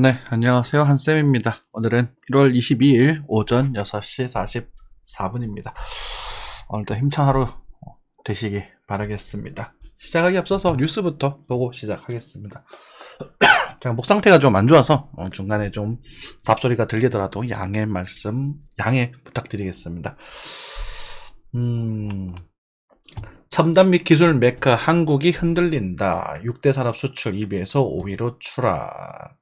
네, 안녕하세요. 한쌤입니다. 오늘은 1월 22일 오전 6시 44분입니다. 오늘도 힘찬 하루 되시기 바라겠습니다. 시작하기 앞서서 뉴스부터 보고 시작하겠습니다. 제가 목 상태가 좀 안 좋아서 중간에 좀 잡소리가 들리더라도 양해 부탁드리겠습니다. 첨단 및 기술 메카 한국이 흔들린다. 6대 산업 수출 2위에서 5위로 추락.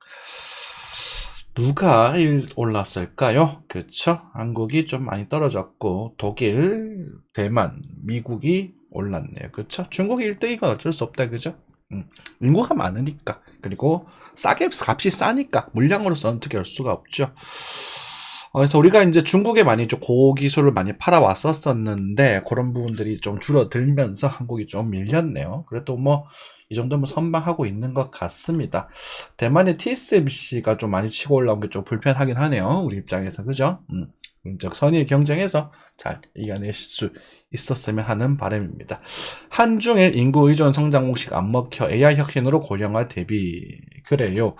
누가 올랐을까요? 그렇죠. 한국이 좀 많이 떨어졌고 독일, 대만, 미국이 올랐네요. 그렇죠. 중국이 1등이가 어쩔 수 없다. 그죠? 인구가 많으니까, 그리고 값이 싸니까 물량으로서는 어떻게 할 수가 없죠. 그래서 우리가 이제 중국에 많이 좀 고기술을 많이 팔아왔었었는데 그런 부분들이 좀 줄어들면서 한국이 좀 밀렸네요. 그래도 뭐 이 정도면 선방하고 있는 것 같습니다. 대만의 TSMC가 좀 많이 치고 올라온 게 좀 불편하긴 하네요. 우리 입장에서. 그죠? 선의 경쟁에서 잘 이겨낼 수 있었으면 하는 바람입니다. 한중일 인구 의존 성장 공식 안 먹혀 AI 혁신으로 고령화 대비. 그래요.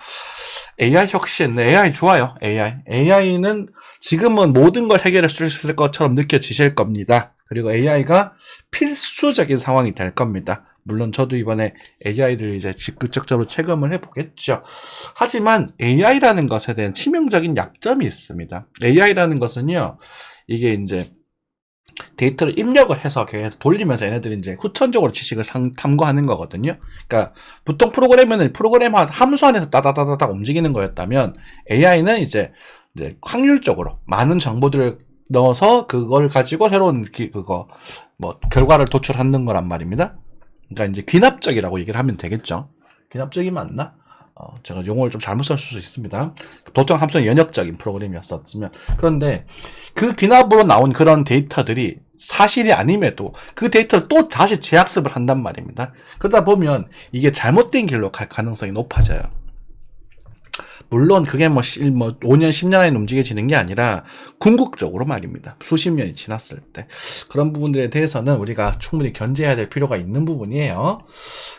AI 혁신, AI 좋아요. AI는 지금은 모든 걸 해결할 수 있을 것처럼 느껴지실 겁니다. 그리고 AI가 필수적인 상황이 될 겁니다. 물론 저도 이번에 AI를 이제 직접적으로 체감을 해보겠죠. 하지만 AI라는 것에 대한 치명적인 약점이 있습니다. AI라는 것은요, 이게 이제 데이터를 입력을 해서 계속 돌리면서 얘네들이 이제 후천적으로 지식을 탐구하는 거거든요. 그러니까 보통 프로그램 함수 안에서 따다다다닥 움직이는 거였다면 AI는 이제 확률적으로 많은 정보들을 넣어서 그걸 가지고 새로운 결과를 도출하는 거란 말입니다. 그러니까 이제 귀납적이라고 얘기를 하면 되겠죠. 귀납적이 맞나? 제가 용어를 좀 잘못 썼을 수 있습니다. 보통 함수는 연역적인 프로그램이었었으면. 그런데 그 귀납으로 나온 그런 데이터들이 사실이 아님에도 그 데이터를 또 다시 재학습을 한단 말입니다. 그러다 보면 이게 잘못된 길로 갈 가능성이 높아져요. 물론 그게 5년, 10년 안에 움직여지는 게 아니라 궁극적으로 말입니다. 수십 년이 지났을 때. 그런 부분들에 대해서는 우리가 충분히 견제해야 될 필요가 있는 부분이에요.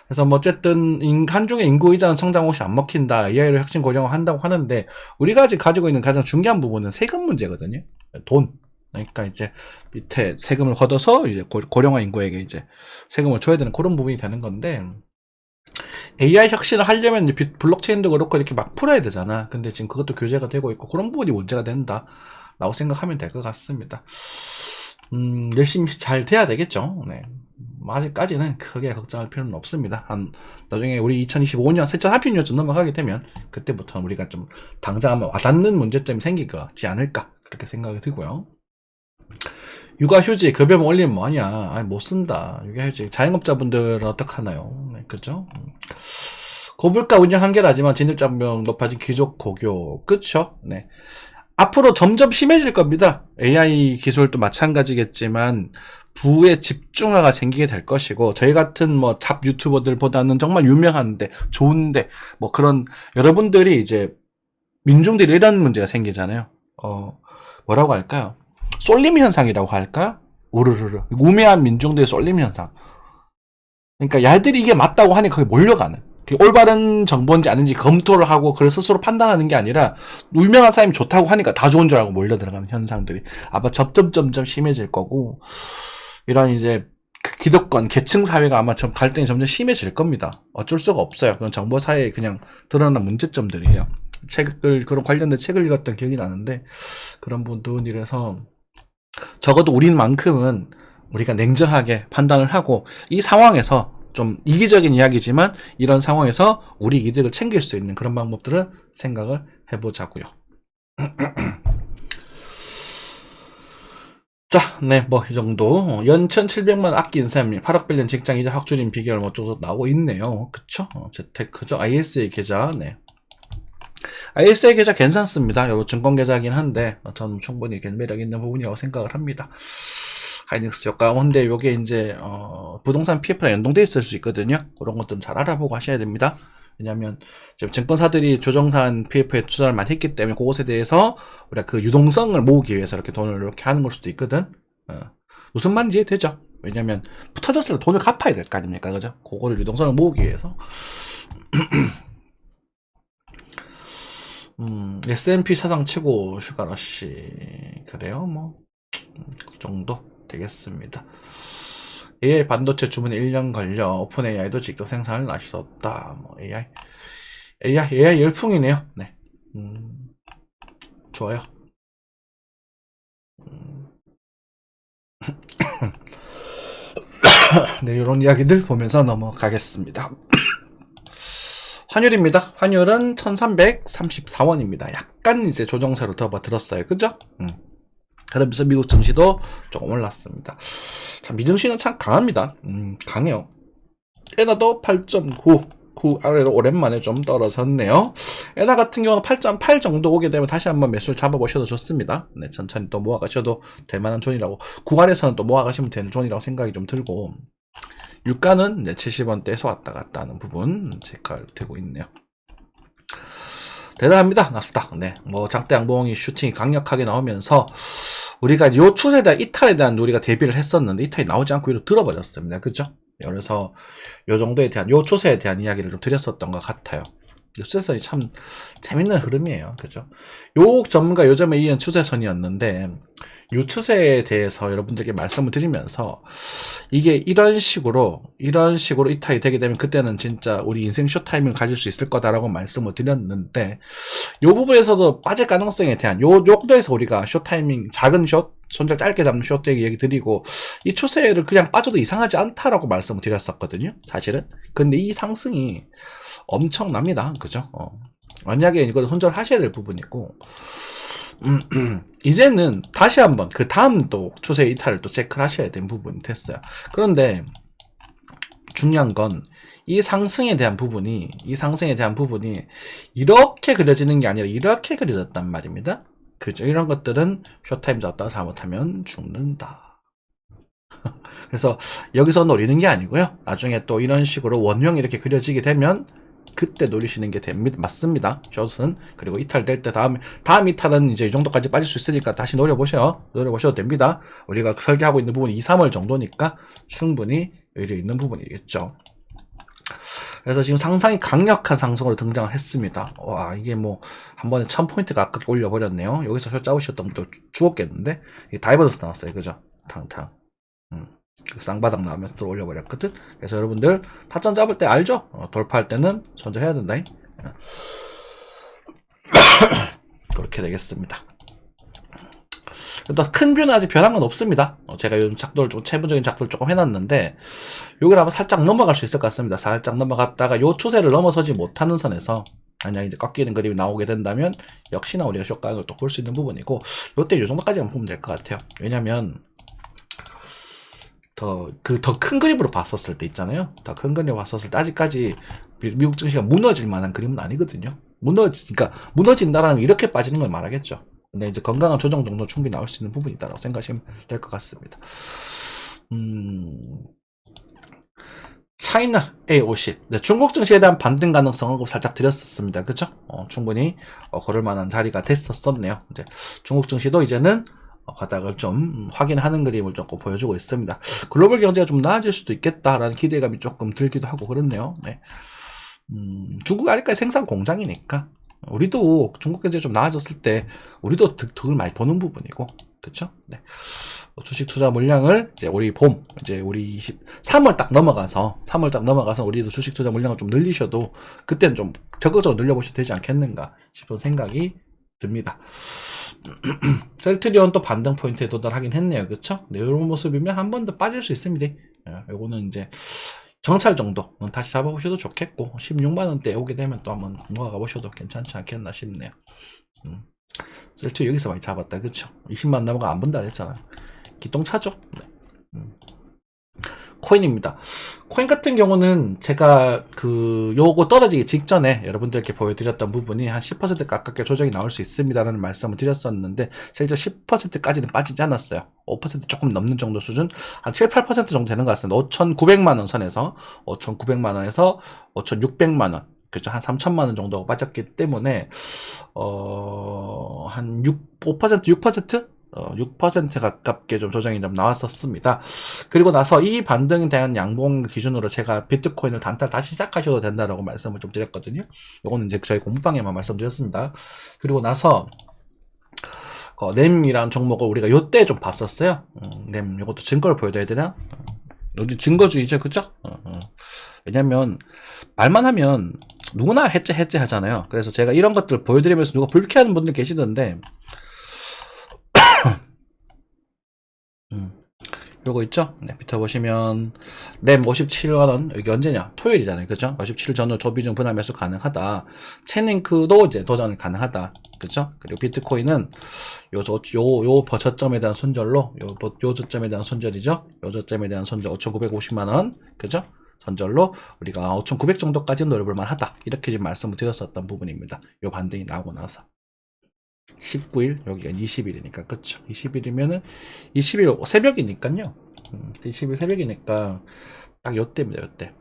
그래서 어쨌든 한중의 인구 의존 성장 혹시 안 먹힌다. AI로 혁신 고령화 한다고 하는데 우리가 아직 가지고 있는 가장 중요한 부분은 세금 문제거든요. 돈. 그러니까 이제 밑에 세금을 걷어서 이제 고령화 인구에게 이제 세금을 줘야 되는 그런 부분이 되는 건데 AI 혁신을 하려면 이제 블록체인도 그렇고 이렇게 막 풀어야 되잖아. 근데 지금 그것도 규제가 되고 있고 그런 부분이 문제가 된다. 라고 생각하면 될 것 같습니다. 열심히 잘 돼야 되겠죠. 네. 아직까지는 크게 걱정할 필요는 없습니다. 나중에 우리 2025년 세차 3필년쯤 넘어가게 되면 그때부터는 우리가 좀 당장 한번 와닿는 문제점이 생기지 않을까 그렇게 생각이 들고요. 육아휴직 급여만 올리면 뭐하냐. 아니 못 쓴다. 육아휴직 자영업자분들은 어떡하나요. 네, 그죠? 고물가 운영 한계라지만 진입장벽 높아진 귀족 고교. 그쵸? 네. 앞으로 점점 심해질 겁니다. AI 기술도 마찬가지겠지만 부의 집중화가 생기게 될 것이고 저희 같은 잡 유튜버들보다는 정말 유명한데 좋은데 그런 여러분들이 이제 민중들이 이런 문제가 생기잖아요. 뭐라고 할까요? 쏠림 현상이라고 할까? 우르르르 우매한 민중들의 쏠림 현상. 그러니까 야들이 이게 맞다고 하니 거기 몰려가는. 올바른 정보인지 아닌지 검토를 하고 그걸 스스로 판단하는 게 아니라 유명한 사람이 좋다고 하니까 다 좋은 줄 알고 몰려 들어가는 현상들이 아마 점점 심해질 거고 이런 이제 기득권 계층 사회가 아마 갈등이 점점 심해질 겁니다. 어쩔 수가 없어요. 그건 정보 사회에 그냥 드러난 문제점들이에요. 그런 관련된 책을 읽었던 기억이 나는데 그런 부분이라서 적어도 우리만큼은 우리가 냉정하게 판단을 하고 이 상황에서 좀 이기적인 이야기지만 이런 상황에서 우리 이득을 챙길 수 있는 그런 방법들을 생각을 해보자고요. 자, 네, 이 정도. 연 1,700만 아낀 셈, 8억 빌린 직장 이자 확줄인 비결 어쩌고 나오고 있네요. 그쵸? 재테크죠. ISA 계좌, 네. ISA 계좌 괜찮습니다. 여러 증권 계좌이긴 한데, 저는 충분히 매력 있는 부분이라고 생각을 합니다. 하이닉스 효과. 근데 요게 이제, 부동산 PF랑 연동되어 있을 수 있거든요. 그런 것들은 잘 알아보고 하셔야 됩니다. 왜냐면, 지금 증권사들이 조정산 PF에 투자를 많이 했기 때문에 그것에 대해서 우리가 그 유동성을 모으기 위해서 이렇게 돈을 이렇게 하는 걸 수도 있거든. 무슨 말인지 이해되죠? 왜냐면, 터졌을 때 돈을 갚아야 될 거 아닙니까? 그죠? 그거를 유동성을 모으기 위해서. S&P 사상 최고 슈가러시. 그래요, 뭐. 그 정도 되겠습니다. AI 반도체 주문에 1년 걸려 오픈 AI도 직접 생산을 할 수 없다. 뭐 AI 열풍이네요. 네. 좋아요. 네, 이런 이야기들 보면서 넘어가겠습니다. 환율입니다. 환율은 1334원입니다. 약간 이제 조정세로 들었어요. 그죠? 그러면서 미국 증시도 조금 올랐습니다. 자, 미증시는 참 강합니다. 강해요. 에나도 8.9 아래로 오랜만에 좀 떨어졌네요. 에나 같은 경우는 8.8 정도 오게 되면 다시 한번 매수를 잡아보셔도 좋습니다. 네, 천천히 또 모아가셔도 될 만한 존이라고, 9 아래서는 또 모아가시면 되는 존이라고 생각이 좀 들고, 유가는 70원대에서 왔다 갔다 하는 부분 체크되고 있네요. 대단합니다. 나스닥. 네, 뭐 장대 양봉이 슈팅이 강력하게 나오면서 우리가 요 추세에 대한 이탈에 대한 우리가 대비를 했었는데 이탈이 나오지 않고 이로 들어버렸습니다. 그죠? 그래서 요 정도에 대한 요 추세에 대한 이야기를 좀 드렸었던 것 같아요. 추세선이 참 재밌는 흐름이에요. 그죠? 요 점과 요 점에 이은 추세선이었는데 요 추세에 대해서 여러분들께 말씀을 드리면서 이게 이런 식으로 이탈이 되게 되면 그때는 진짜 우리 인생 쇼타임을 가질 수 있을 거다라고 말씀을 드렸는데 요 부분에서도 빠질 가능성에 대한 요 정도에서 우리가 쇼타이밍 작은 숏 손절 짧게 잡는 숏 얘기 드리고 이 추세를 그냥 빠져도 이상하지 않다라고 말씀을 드렸었거든요. 사실은. 근데 이 상승이 엄청납니다. 그죠? 만약에 이걸 손절하셔야 될 부분이고 이제는 다시 한번 그 다음 또 추세 이탈을 또 체크를 하셔야 되는 부분이 됐어요. 그런데 중요한 건 이 상승에 대한 부분이 이렇게 그려지는 게 아니라 이렇게 그려졌단 말입니다. 그죠? 이런 것들은 쇼타임 잡다가 잘못하면 죽는다. 그래서 여기서 노리는 게 아니고요. 나중에 또 이런 식으로 원형이 이렇게 그려지게 되면 그때 노리시는 게 됩니다. 맞습니다. 숏은. 그리고 이탈될 때 다음 이탈은 이제 이 정도까지 빠질 수 있으니까 다시 노려보셔도 됩니다. 우리가 설계하고 있는 부분이 2, 3월 정도니까 충분히 의리 있는 부분이겠죠. 그래서 지금 상당히 강력한 상승으로 등장을 했습니다. 와, 이게 뭐 한 번에 1000포인트 가깝게 올려버렸네요. 여기서 숏 잡으셨던 분도 죽었겠는데 다이버전스 나왔어요. 그죠? 탕탕. 쌍바닥 나오면서 또 올려버렸거든. 그래서 여러분들 타점 잡을 때 알죠? 돌파할 때는 손절해야 된다. 그렇게 되겠습니다. 또 큰 뷰는 아직 변한 건 없습니다. 제가 요즘 작도를 좀 세부적인 작도를 조금 해놨는데 요걸 한번 살짝 넘어갈 수 있을 것 같습니다. 살짝 넘어갔다가 요 추세를 넘어서지 못하는 선에서 만약 이제 꺾이는 그림이 나오게 된다면 역시나 우리가 쇼가격을 또 볼 수 있는 부분이고 요때 요 정도까지만 보면 될 것 같아요. 왜냐면 더 큰 그림으로 봤었을 때 있잖아요. 더 큰 그림으로 봤었을 때 아직까지 미국 증시가 무너질 만한 그림은 아니거든요. 그러니까 무너진다라는 게 이렇게 빠지는 걸 말하겠죠. 근데 이제 건강한 조정 정도 충분히 나올 수 있는 부분이 있다고 생각하시면 될 것 같습니다. 차이나 A50. 네, 중국 증시에 대한 반등 가능성을 살짝 드렸었습니다. 그죠? 충분히 걸을 만한 자리가 됐었네요. 이제 중국 증시도 이제는 바닥을 좀 확인하는 그림을 조금 보여주고 있습니다. 글로벌 경제가 좀 나아질 수도 있겠다라는 기대감이 조금 들기도 하고 그렇네요. 네. 중국 아직까지 생산 공장이니까 우리도 중국 경제 좀 나아졌을 때 우리도 득을 많이 보는 부분이고, 그렇죠? 네. 주식 투자 물량을 이제 우리 이제 우리 3월 딱 넘어가서 우리도 주식 투자 물량을 좀 늘리셔도 그때는 좀 적극적으로 늘려보셔도 되지 않겠는가 싶은 생각이 듭니다. 셀트리온 또 반등 포인트에 도달하긴 했네요. 그쵸? 네, 이런 모습이면 한 번 더 빠질 수 있습니다. 요거는 이제 정찰 정도 다시 잡아보셔도 좋겠고 16만원대 오게 되면 또 한번 넘어가 보셔도 괜찮지 않겠나 싶네요. 셀트 여기서 많이 잡았다. 그쵸? 20만 넘어가 안 본다 그랬잖아요. 기똥차죠? 네. 코인입니다. 코인 같은 경우는 제가 요거 떨어지기 직전에 여러분들께 보여드렸던 부분이 한 10% 가깝게 조정이 나올 수 있습니다라는 말씀을 드렸었는데 실제 10%까지는 빠지지 않았어요. 5% 조금 넘는 정도 수준, 한 7, 8% 정도 되는 것 같습니다. 5,900만원 선에서 5,900만원에서 5,600만원, 그죠? 한 3천만원 정도 빠졌기 때문에 한 5%, 6%? 6% 가깝게 좀 조정이 좀 나왔었습니다. 그리고 나서 이 반등에 대한 양봉 기준으로 제가 비트코인을 단타를 다시 시작하셔도 된다라고 말씀을 좀 드렸거든요. 요거는 이제 저희 공부방에만 말씀드렸습니다. 그리고 나서 램이라는 종목을 우리가 요때 좀 봤었어요. 램, 요것도 증거를 보여드려야 되나? 여기 증거주의죠, 그죠? 왜냐면 말만 하면 누구나 해제 하잖아요. 그래서 제가 이런 것들 보여드리면서 누가 불쾌하는 분들 계시던데 요거 있죠? 네, 비춰보시면 램 57만원 여기 언제냐? 토요일이잖아요, 그죠? 57일 전후 조비중 분할 매수 가능하다. 체인링크도 이제 도전 가능하다, 그죠? 그리고 비트코인은 요 저점에 대한 손절로 요 저점에 대한 손절이죠? 요 저점에 대한 손절 5,950만원, 그죠? 손절로 우리가 5,900 정도까지 노려볼 만하다, 이렇게 지금 말씀을 드렸었던 부분입니다. 요 반등이 나오고 나서 19일, 여기가 20일이니까, 그쵸? 20일이면은, 20일 새벽이니까요. 20일 새벽이니까, 딱 요때입니다, 요때.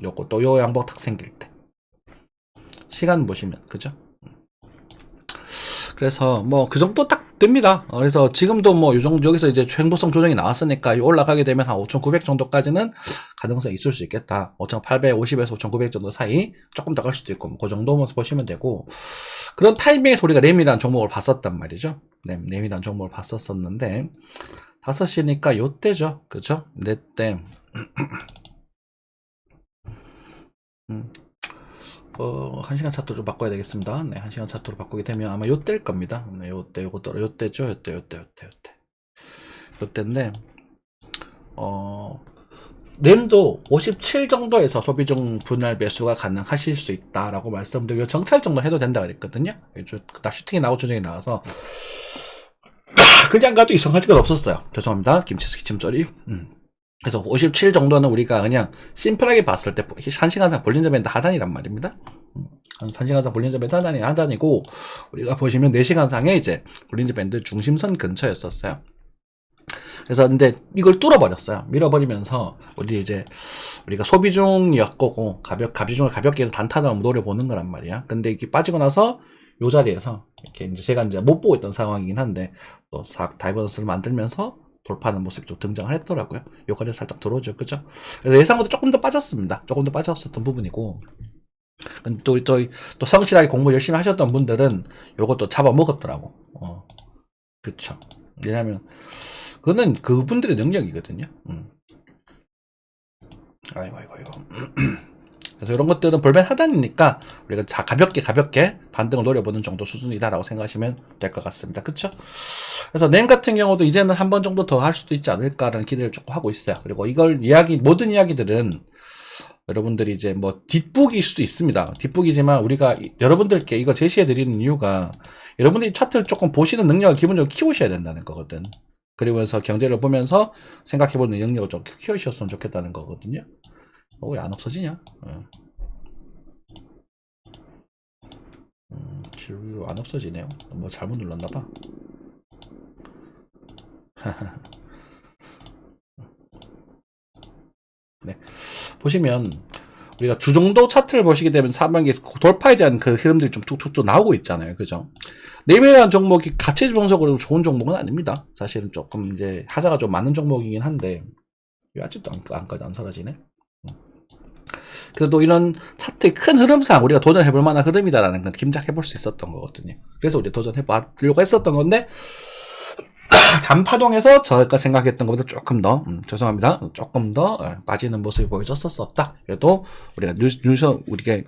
요거, 또 요 양복 탁 생길 때. 시간 보시면, 그죠? 그래서, 뭐, 그 정도 딱 됩니다. 그래서 지금도 뭐, 요 정도, 여기서 이제 횡보성 조정이 나왔으니까, 올라가게 되면 한 5,900 정도까지는 가능성이 있을 수 있겠다. 5,850에서 5,900 정도 사이, 조금 더 갈 수도 있고, 그 정도만 보시면 되고, 그런 타이밍에서 우리가 램이라는 종목을 봤었단 말이죠. 램이라는 종목을 봤었었는데, 5시니까 요때죠. 그죠? 내때. 1시간 차트로 좀 바꿔야 되겠습니다. 네, 1시간 차트로 바꾸게 되면 아마 요때일 겁니다. 네, 요때, 요것도, 요때죠. 요때인데, 램도 57 정도에서 소비중 분할 매수가 가능하실 수 있다라고 말씀드리고, 정찰 정도 해도 된다 그랬거든요. 딱 슈팅이 나오고 조정이 나와서 그냥 가도 이상할 건 없었어요. 죄송합니다. 기침소리. 그래서 57 정도는 우리가 그냥 심플하게 봤을 때 1시간상 볼린저 밴드 하단이란 말입니다. 1시간상 볼린저 밴드 하단이고, 우리가 보시면 4시간상에 이제 볼린저 밴드 중심선 근처였었어요. 그래서 근데 이걸 뚫어버렸어요. 밀어버리면서 우리가 소비중이었고 가비중을 가볍게 단타로 노려보는 거란 말이야. 근데 이게 빠지고 나서 요 자리에서 이렇게 이제 제가 이제 못 보고 있던 상황이긴 한데 또 싹 다이버전스를 만들면서 돌파하는 모습이 좀 등장을 했더라고요. 요거를 살짝 들어오죠, 그죠? 그래서 예상보다 조금 더 빠졌습니다. 조금 더 빠졌었던 부분이고, 근데 또 성실하게 공부 열심히 하셨던 분들은 요것도 잡아먹었더라고. 그쵸. 왜냐면 그거는 그분들의 능력이거든요. 아이고. 그래서 이런 것들은 볼멘 하단이니까 우리가 가볍게 반등을 노려보는 정도 수준이다라고 생각하시면 될 것 같습니다. 그쵸? 그래서 램 같은 경우도 이제는 한 번 정도 더 할 수도 있지 않을까라는 기대를 조금 하고 있어요. 그리고 모든 이야기들은 여러분들이 이제 뭐 뒷북일 수도 있습니다. 뒷북이지만 우리가 여러분들께 이거 제시해 드리는 이유가 여러분들이 차트를 조금 보시는 능력을 기본적으로 키우셔야 된다는 거거든. 그러면서 경제를 보면서 생각해보는 능력을 좀 키우셨으면 좋겠다는 거거든요. 왜 안 없어지냐? 안 없어지네요. 뭐 잘못 눌렀나봐. 네. 보시면 우리가 주정도 차트를 보시게 되면 사방에 돌파에 대한 그 흐름들이 좀 툭툭 나오고 있잖아요. 그죠? 램이라는 종목이 가치 분석으로 좋은 종목은 아닙니다. 사실은 조금 이제 하자가 좀 많은 종목이긴 한데 왜 아직도 안 사라지네? 그래도 이런 차트의 큰 흐름상 우리가 도전해볼 만한 흐름이다라는 건 짐작해볼 수 있었던 거거든요. 그래서 우리 도전해보려고 했었던 건데 잠파동에서 저희가 생각했던 것보다 조금 더 조금 더 빠지는 모습을 보여줬었다. 그래도 우리가 우리가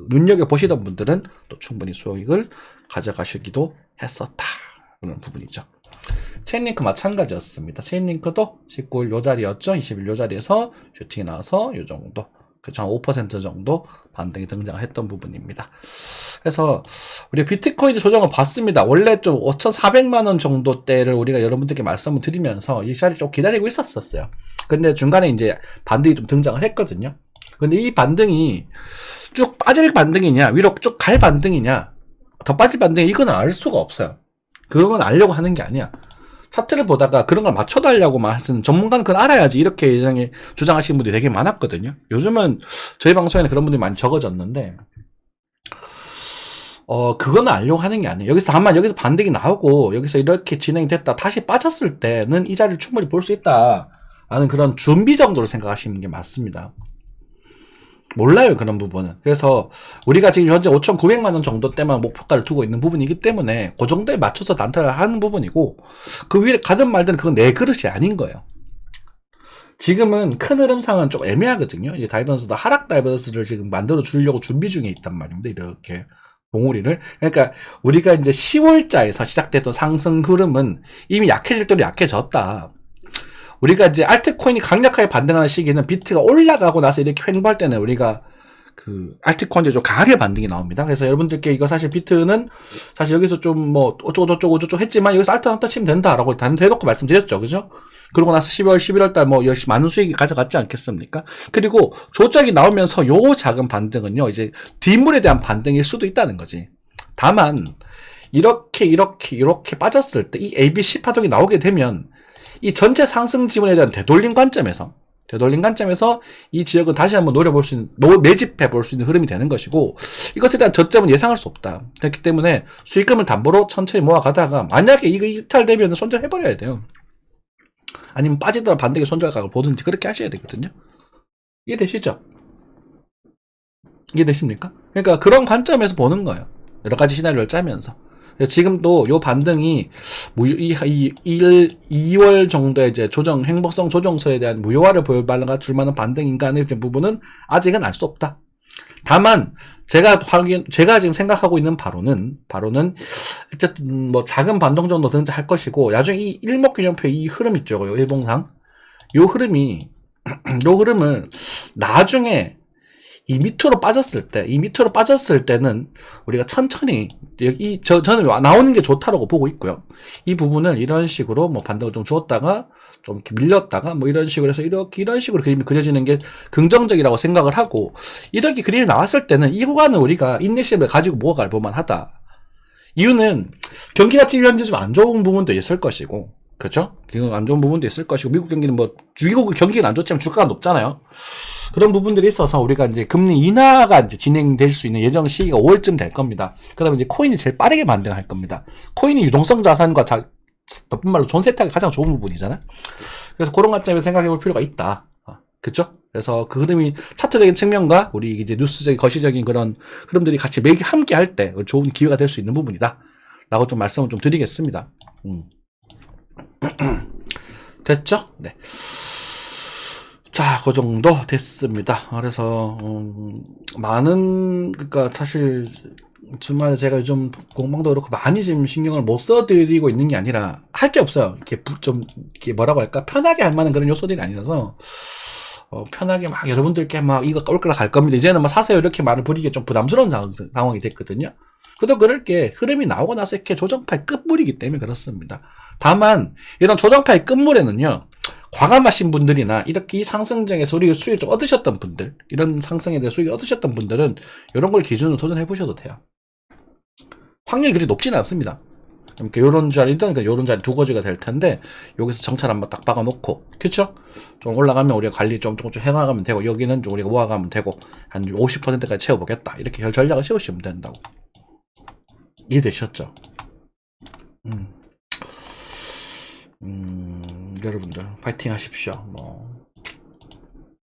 눈여겨 보시던 분들은 또 충분히 수익을 가져가시기도 했었다. 그런 부분이죠. 체인링크 마찬가지였습니다. 체인링크도 19일 요 자리였죠. 20일 요 자리에서 슈팅이 나와서 요 정도, 그쵸, 5% 정도 반등이 등장했던 부분입니다. 그래서 우리 비트코인 조정을 봤습니다. 원래 좀 5,400만원 정도 대를 우리가 여러분들께 말씀을 드리면서 이 자리 좀 기다리고 있었어요. 근데 중간에 이제 반등이 좀 등장을 했거든요. 근데 이 반등이 쭉 빠질 반등이냐, 위로 쭉 갈 반등이냐, 더 빠질 반등이, 이건 알 수가 없어요. 그런 건 알려고 하는 게 아니야. 차트를 보다가 그런 걸 맞춰달라고만 하시는 전문가는 그건 알아야지 이렇게 주장하시는 분들이 되게 많았거든요. 요즘은 저희 방송에는 그런 분들이 많이 적어졌는데 그거는 알려고 하는 게 아니에요. 여기서 다만 여기서 반등이 나오고 여기서 이렇게 진행이 됐다 다시 빠졌을 때는 이 자리를 충분히 볼 수 있다 라는 그런 준비 정도로 생각하시는 게 맞습니다. 몰라요, 그런 부분은. 그래서 우리가 지금 현재 5,900만원 정도 때만 목표가를 두고 있는 부분이기 때문에 그 정도에 맞춰서 단타를 하는 부분이고, 그 위에 가든 말든 그건 내 그릇이 아닌 거예요. 지금은 큰 흐름상은 좀 애매하거든요. 이제 다이버스도 하락 다이버스를 지금 만들어 주려고 준비 중에 있단 말입니다. 이렇게 봉우리를. 그러니까 우리가 이제 10월자에서 시작됐던 상승 흐름은 이미 약해질 대로 약해졌다. 우리가 이제 알트코인이 강력하게 반등하는 시기는 비트가 올라가고 나서 이렇게 횡보할 때는 우리가 그 알트코인이 좀 강하게 반등이 나옵니다. 그래서 여러분들께 이거 사실 비트는 사실 여기서 좀 뭐 어쩌고 했지만 여기서 알트 한타 치면 된다라고 대놓고 말씀드렸죠. 그죠? 그러고 나서 12월, 11월 달 뭐 열심히 많은 수익이 가져갔지 않겠습니까? 그리고 조작이 나오면서 요 작은 반등은요, 이제 뒷물에 대한 반등일 수도 있다는 거지. 다만 이렇게 빠졌을 때 이 ABC 파동이 나오게 되면 이 전체 상승 지분에 대한 되돌림 관점에서 이 지역은 다시 한번 노려볼 수 있는, 매집해 볼 수 있는 흐름이 되는 것이고, 이것에 대한 저점은 예상할 수 없다. 그렇기 때문에 수익금을 담보로 천천히 모아가다가 만약에 이거 이탈되면 손절해버려야 돼요. 아니면 빠지더라도 반대의 손절각을 보든지 그렇게 하셔야 되거든요. 이해되시죠? 이해되십니까? 그러니까 그런 관점에서 보는 거예요. 여러 가지 시나리오를 짜면서. 지금도 요 반등이 2월 정도에 이제 행복성 조정설에 대한 무효화를 줄 만한 반등인가 하는 부분은 아직은 알 수 없다. 다만 제가 지금 생각하고 있는 바로는 어쨌든 뭐 작은 반동 정도 등장할 것이고, 나중에 이 일목균형표 이 흐름 있죠, 일봉상 요 흐름을 나중에 이 밑으로 빠졌을 때는 우리가 천천히 저는 나오는 게 좋다라고 보고 있고요. 이 부분을 이런 식으로 뭐 반등을 좀 주었다가 좀 이렇게 밀렸다가 뭐 이런 식으로 해서 이런 식으로 그림이 그려지는 게 긍정적이라고 생각을 하고, 이렇게 그림이 나왔을 때는 이 구간은 우리가 인내심을 가지고 모아갈 볼만하다. 이유는 경기가 지금 현재 좀 안 좋은 부분도 있을 것이고, 그렇죠? 안 좋은 부분도 있을 것이고, 미국 경기는 미국 경기는 안 좋지만 주가가 높잖아요. 그런 부분들이 있어서 우리가 이제 금리 인하가 이제 진행될 수 있는 예정 시기가 5월쯤 될 겁니다. 그다음에 이제 코인이 제일 빠르게 반등할 겁니다. 코인이 유동성 자산과 나쁜 말로 존 세탁이 가장 좋은 부분이잖아요. 그래서 그런 관점에서 생각해 볼 필요가 있다. 그쵸? 그래서 그 흐름이 차트적인 측면과 우리 이제 뉴스적인 거시적인 그런 흐름들이 같이 매일 함께 할 때 좋은 기회가 될 수 있는 부분이다. 라고 좀 말씀을 좀 드리겠습니다. 됐죠? 네. 자, 그 정도 됐습니다. 그래서 그러니까 사실 주말에 제가 요즘 공방도 그렇고 많이 지금 신경을 못 써드리고 있는 게 아니라 할 게 없어요. 이렇게 뭐라고 할까, 편하게 할 만한 그런 요소들이 아니라서 편하게 막 여러분들께 막 이거 꼴꼴 갈 겁니다, 이제는 막 사세요, 이렇게 말을 부리기 좀 부담스러운 상황이 됐거든요. 그래도 그럴 게 흐름이 나오고 나서 이렇게 조정파의 끝물이기 때문에 그렇습니다. 다만 이런 조정파의 끝물에는요, 과감하신 분들이나 이렇게 이 상승장에서 수익을 좀 얻으셨던 분들, 이런 상승에 대해 수익을 얻으셨던 분들은 이런 걸 기준으로 도전해 보셔도 돼요. 확률이 그리 높지는 않습니다. 그러니까 요런 자리든 요런 자리 두 거지가 될 텐데, 여기서 정찰 한번 딱 박아 놓고, 그쵸? 좀 올라가면 우리가 관리 좀 해나가면 되고, 여기는 좀 우리가 모아가면 되고, 한 50%까지 채워보겠다, 이렇게 전략을 세우시면 된다고. 이해되셨죠? 여러분들 파이팅 하십시오.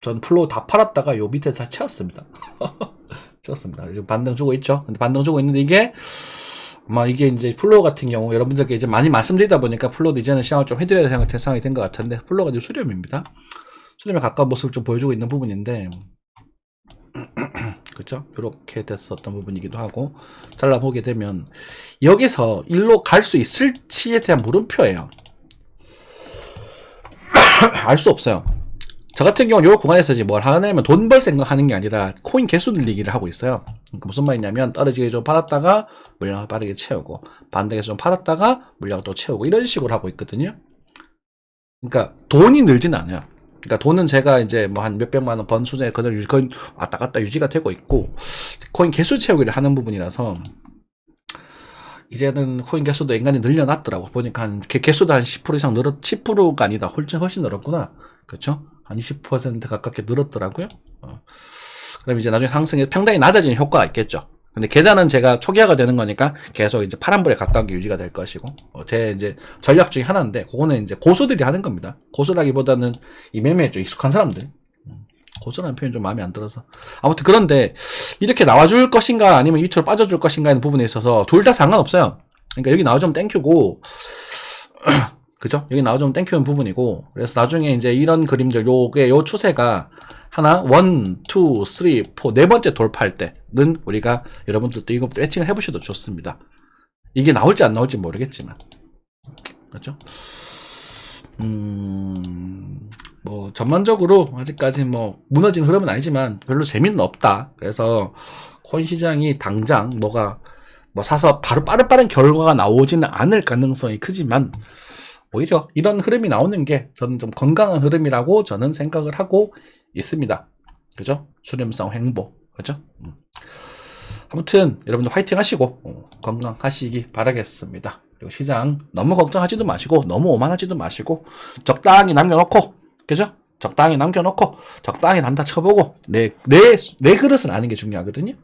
전 플로우 다 팔았다가 요 밑에서 다 채웠습니다. 채웠습니다. 지금 반등 주고 있죠. 근데 반등 주고 있는데 이게 이제 플로우 같은 경우 여러분들께 이제 많이 말씀드리다 보니까 플로우도 이제는 시장을 좀 해드려야 되는 상황이 된 것 같은데, 플로우가 이제 수렴입니다. 수렴에 가까운 모습을 좀 보여주고 있는 부분인데, 그렇죠? 이렇게 됐었던 부분이기도 하고, 잘라보게 되면 여기서 일로 갈 수 있을지에 대한 물음표예요. 알 수 없어요. 저 같은 경우는 이 구간에서 이제 뭘 하냐면 돈 벌 생각하는 게 아니라 코인 개수 늘리기를 하고 있어요. 그러니까 무슨 말이냐면 떨어지게 좀 팔았다가 물량을 빠르게 채우고, 반등해서 좀 팔았다가 물량을 또 채우고, 이런 식으로 하고 있거든요. 그러니까 돈이 늘진 않아요. 그러니까 돈은 제가 이제 뭐 한 몇백만 원 번 수준에 거의 왔다 갔다 유지가 되고 있고, 코인 개수 채우기를 하는 부분이라서 이제는 코인 개수도 인간이 늘려놨더라고. 보니까 개수도 한 10% 이상 10%가 아니다, 훨씬 늘었구나. 그렇죠? 한 20% 가깝게 늘었더라고요. 그럼 이제 나중에 상승에 평당이 낮아지는 효과가 있겠죠. 근데 계좌는 제가 초기화가 되는 거니까 계속 이제 파란불에 가까운 게 유지가 될 것이고, 제 이제 전략 중에 하나인데, 그거는 이제 고수들이 하는 겁니다. 고수라기보다는 이 매매에 좀 익숙한 사람들. 고수라는 표현 좀 마음에 안 들어서. 아무튼 그런데, 이렇게 나와줄 것인가, 아니면 밑으로 빠져줄 것인가 하는 부분에 있어서, 둘 다 상관없어요. 그러니까 여기 나와주면 땡큐고, 그죠? 여기 나와주면 땡큐는 부분이고, 그래서 나중에 이제 이런 그림들, 요 추세가, 하나, 1, 2, 3, 4, 네 번째 돌파할 때는 우리가 여러분들도 이거 배팅을 해보셔도 좋습니다. 이게 나올지 안 나올지 모르겠지만. 그렇죠? 뭐, 전반적으로 아직까지 뭐, 무너진 흐름은 아니지만 별로 재미는 없다. 그래서 코인 시장이 당장 뭐가, 뭐 사서 바로 빠른 결과가 나오지는 않을 가능성이 크지만, 오히려 이런 흐름이 나오는 게 저는 좀 건강한 흐름이라고 저는 생각을 하고 있습니다. 그죠? 수렴성 횡보. 그죠? 아무튼 여러분들 화이팅 하시고 건강하시기 바라겠습니다. 그리고 시장 너무 걱정하지도 마시고 너무 오만하지도 마시고 적당히 남겨놓고, 그죠? 적당히 남겨놓고 적당히 난타 쳐보고 내 그릇을 아는 게 중요하거든요.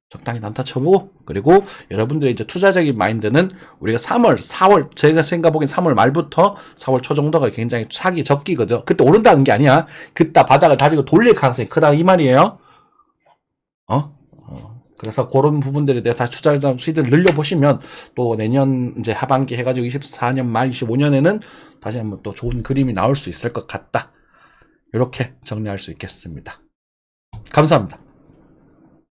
적당히 난타 쳐보고, 그리고 여러분들의 이제 투자적인 마인드는 우리가 3월, 4월, 제가 생각보기엔 3월 말부터 4월 초 정도가 굉장히 사기 적기거든. 그때 오른다는 게 아니야. 그때 바닥을 다지고 돌릴 가능성이 크다 이 말이에요. 그래서 그런 부분들에 대해서 다시 투자 시드를 늘려보시면 또 내년 이제 하반기 해가지고 24년 말 25년에는 다시 한번 또 좋은 그림이 나올 수 있을 것 같다. 이렇게 정리할 수 있겠습니다. 감사합니다.